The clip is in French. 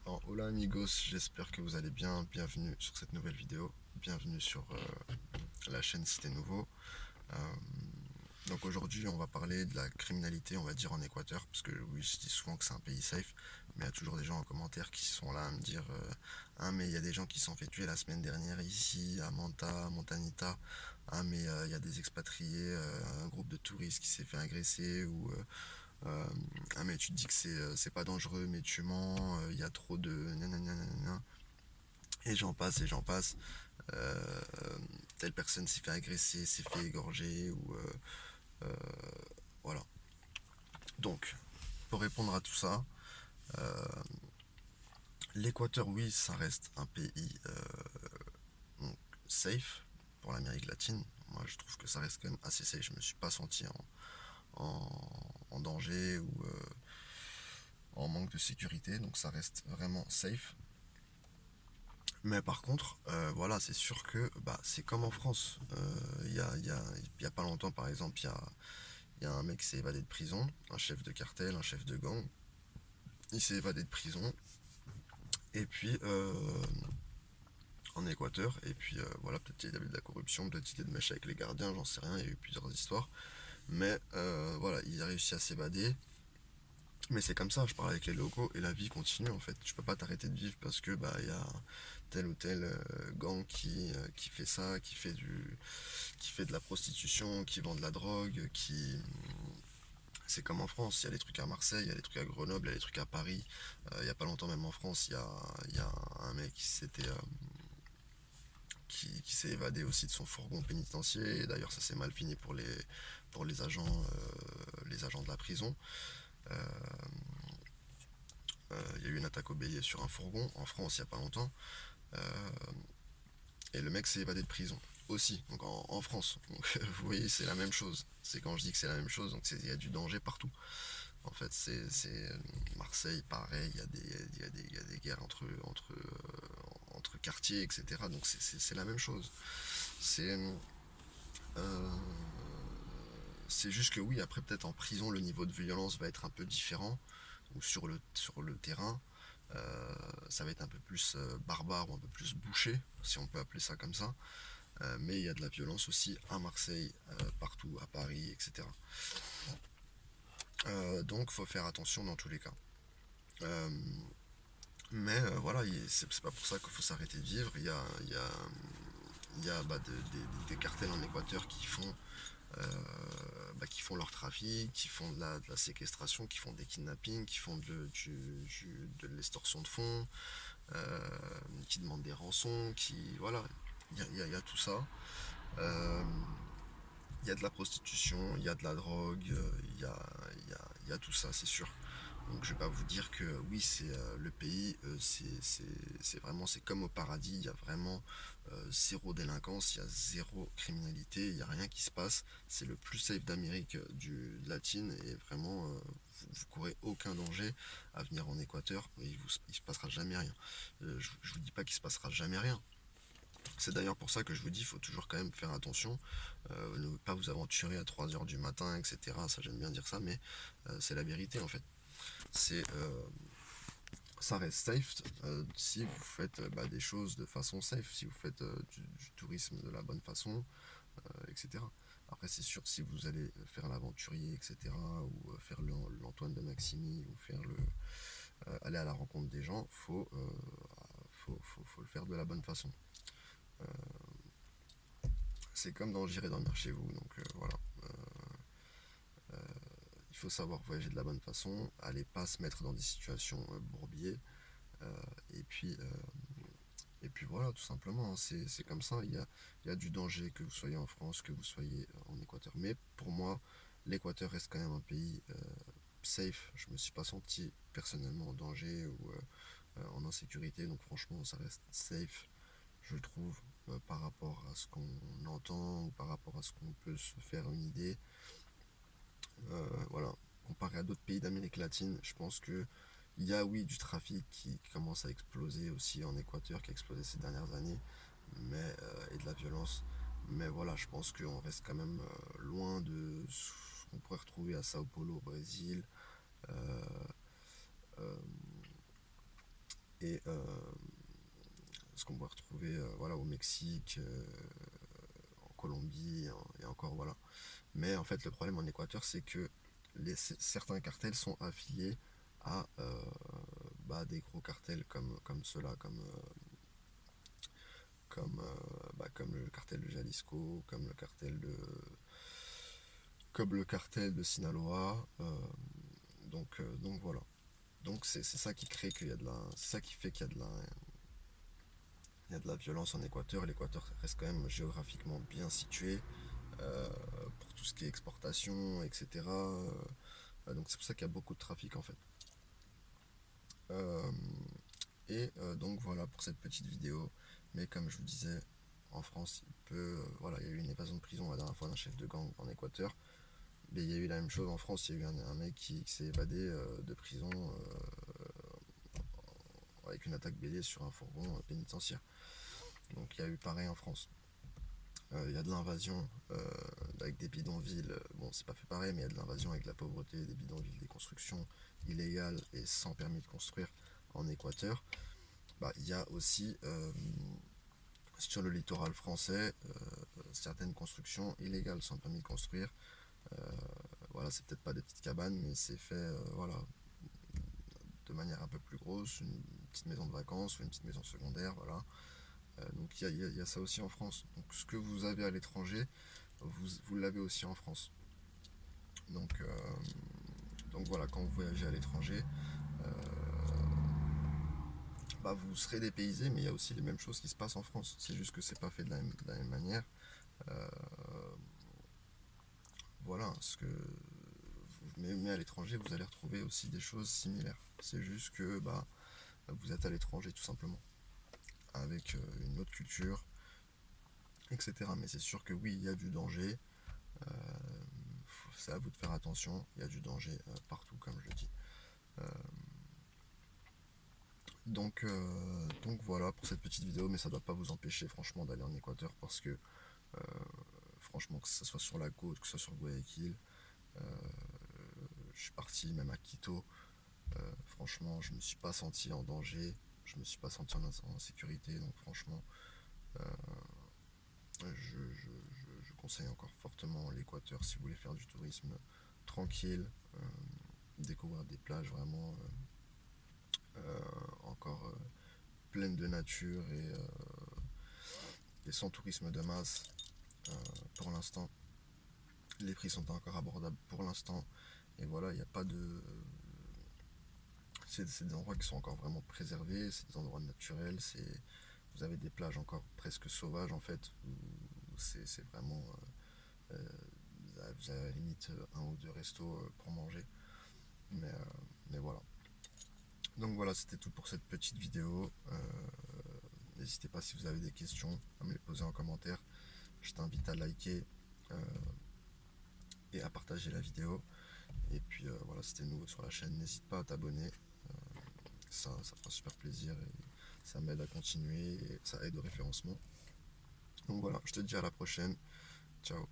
Alors, hola amigos, j'espère que vous allez bien. Bienvenue sur cette nouvelle vidéo. Bienvenue sur la chaîne si t'es nouveau. Euh, donc aujourd'hui, on va parler de la criminalité, on va dire en Équateur, parce que oui, je dis souvent que c'est un pays safe, mais il y a toujours des gens en commentaire qui sont là à me dire ah mais il y a des gens qui se sont fait tuer la semaine dernière ici à Manta, Montanita. Ah mais il y a des expatriés, un groupe de touristes qui s'est fait agresser ou ah mais tu te dis que c'est pas dangereux mais tu mens, il y a trop de nanana, et j'en passe et j'en passe. Euh, Telle personne s'est fait agresser, s'est fait égorger ou euh, voilà. Donc pour répondre à tout ça, euh, l'Équateur oui ça reste un pays donc, safe pour l'Amérique latine. Moi je trouve que ça reste quand même assez safe. Je me suis pas senti en danger ou en manque de sécurité, donc ça reste vraiment safe. Mais par contre, voilà, c'est sûr que bah, c'est comme en France. Il y a pas longtemps, par exemple, il y a un mec qui s'est évadé de prison, un chef de cartel, un chef de gang. Il s'est évadé de prison, et puis en Équateur, et puis voilà, peut-être qu'il y avait de la corruption, peut-être qu'il était de mèche avec les gardiens, j'en sais rien, il y a eu plusieurs histoires. Mais voilà, il a réussi à s'évader. Mais c'est comme ça, je parle avec les locaux et la vie continue en fait. Tu peux pas t'arrêter de vivre parce que bah il y a tel ou tel gang qui fait ça, qui fait de la prostitution, qui vend de la drogue, qui c'est comme en France, il y a des trucs à Marseille, il y a des trucs à Grenoble, il y a des trucs à Paris. Il y a pas longtemps même en France, il y a un mec qui s'est évadé aussi de son fourgon pénitentiaire. Et d'ailleurs ça s'est mal fini pour les agents de la prison. Euh, il y a eu une attaque au bélier sur un fourgon en France il y a pas longtemps. Euh, et le mec s'est évadé de prison aussi, donc en France. Donc vous voyez, c'est la même chose. C'est quand je dis que c'est la même chose, donc il y a du danger partout. En fait, c'est Marseille, pareil, il y a des guerres entre quartiers, etc. Donc c'est la même chose. C'est euh, c'est juste que oui, après peut-être en prison, le niveau de violence va être un peu différent, ou sur le terrain, ça va être un peu plus barbare ou un peu plus bouché, si on peut appeler ça comme ça. Mais il y a de la violence aussi à Marseille, partout, à Paris, etc. Donc faut faire attention dans tous les cas. Euh, mais voilà, c'est pas pour ça qu'il faut s'arrêter de vivre. Il y a bah, des cartels en Équateur qui font leur trafic, qui font de la séquestration, qui font des kidnappings, qui font de l'extorsion de fonds, euh, qui demandent des rançons, qui voilà, il y a tout ça. Euh, il y a de la prostitution, il y a de la drogue, il y a tout ça, c'est sûr. Donc je vais pas vous dire que oui, c'est le pays, c'est vraiment, c'est comme au paradis, il y a vraiment zéro délinquance, il y a zéro criminalité, il n'y a rien qui se passe. C'est le plus safe d'Amérique latine et vraiment, vous courez aucun danger à venir en Équateur et il se passera jamais rien. Je vous dis pas qu'il se passera jamais rien. C'est d'ailleurs pour ça que je vous dis, il faut toujours quand même faire attention, ne pas vous aventurer à 3 heures du matin, etc. Ça j'aime bien dire ça, mais c'est la vérité en fait. C'est Ça reste safe si vous faites des choses de façon safe, si vous faites du tourisme de la bonne façon, etc. Après, c'est sûr, si vous allez faire l'aventurier, etc., ou faire l'Antoine de Maximi, ou faire aller à la rencontre des gens, faut le faire de la bonne façon. Euh, c'est comme dans J'irai dormir chez vous, donc voilà. Euh, il faut savoir voyager de la bonne façon, allez pas se mettre dans des situations bourbiers, euh, et puis euh, Et puis voilà, tout simplement, hein, c'est comme ça. Il y a du danger que vous soyez en France, que vous soyez en Équateur. Mais pour moi, l'Équateur reste quand même un pays safe. Je me suis pas senti personnellement en danger ou en insécurité. Donc franchement, ça reste safe, je trouve, par rapport à ce qu'on entend ou par rapport à ce qu'on peut se faire une idée. Voilà. Comparé à d'autres pays d'Amérique latine, je pense que il y a oui du trafic qui commence à exploser aussi en Équateur, qui a explosé ces dernières années, et de la violence. Mais voilà, je pense qu'on reste quand même loin de ce qu'on pourrait retrouver à Sao Paulo au Brésil, euh, euh, et ce qu'on va retrouver voilà, au Mexique, en Colombie, et encore voilà. Mais en fait, le problème en Équateur, c'est que certains cartels sont affiliés à des gros cartels comme ceux-là, comme le cartel de Jalisco, comme le cartel de Sinaloa. Donc voilà. Donc c'est ça qui crée qu'il y a de la, c'est ça qui fait qu'il y a de la violence en Équateur. L'Équateur reste quand même géographiquement bien situé euh, pour tout ce qui est exportation, etc. Donc c'est pour ça qu'il y a beaucoup de trafic en fait. Euh, donc voilà pour cette petite vidéo. Mais comme je vous disais, en France, voilà, il y a eu une évasion de prison la dernière fois d'un chef de gang en Équateur. Mais il y a eu la même chose en France. Il y a eu un mec qui s'est évadé de prison avec une attaque bélier sur un fourgon pénitentiaire. Donc il y a eu pareil en France. Il y a de l'invasion avec des bidonvilles. Bon, c'est pas fait pareil, mais il y a de l'invasion avec la pauvreté, des bidonvilles, des constructions illégales et sans permis de construire en Équateur. Il y a aussi sur le littoral français certaines constructions illégales sans permis de construire. Voilà, c'est peut-être pas des petites cabanes, mais c'est fait voilà, de manière un peu plus grosse, une petite maison de vacances ou une petite maison secondaire, voilà. Donc il y a ça aussi en France. Donc ce que vous avez à l'étranger, vous l'avez aussi en France. Donc, euh, donc voilà, quand vous voyagez à l'étranger, vous serez dépaysé, mais il y a aussi les mêmes choses qui se passent en France. C'est juste que c'est pas fait de la même manière. Euh, voilà, mais à l'étranger, vous allez retrouver aussi des choses similaires. C'est juste que vous êtes à l'étranger tout simplement, avec une autre culture, etc. Mais c'est sûr que oui, il y a du danger. Euh, c'est à vous de faire attention. Il y a du danger partout, comme je dis. Euh, donc voilà pour cette petite vidéo, mais ça ne doit pas vous empêcher franchement d'aller en Équateur parce que franchement, que ce soit sur la côte, que ce soit sur Guayaquil, euh, je suis parti même à Quito. Franchement, je me suis pas senti en danger, je me suis pas senti en sécurité, donc franchement, euh, je conseille encore fortement l'Équateur si vous voulez faire du tourisme tranquille, découvrir des plages vraiment encore pleines de nature et sans tourisme de masse pour l'instant. Les prix sont encore abordables pour l'instant. Et voilà, il n'y a pas de. C'est des endroits qui sont encore vraiment préservés, c'est des endroits naturels, vous avez des plages encore presque sauvages en fait, où c'est vraiment. Vous avez à la limite un ou deux restos pour manger. Mais, euh, mais voilà. Donc voilà, c'était tout pour cette petite vidéo. N'hésitez pas si vous avez des questions à me les poser en commentaire. Je t'invite à liker et à partager la vidéo. Et puis voilà, c'était nouveau sur la chaîne. N'hésite pas à t'abonner. Ça fera super plaisir et ça m'aide à continuer et ça aide au référencement. Donc voilà, je te dis à la prochaine. Ciao.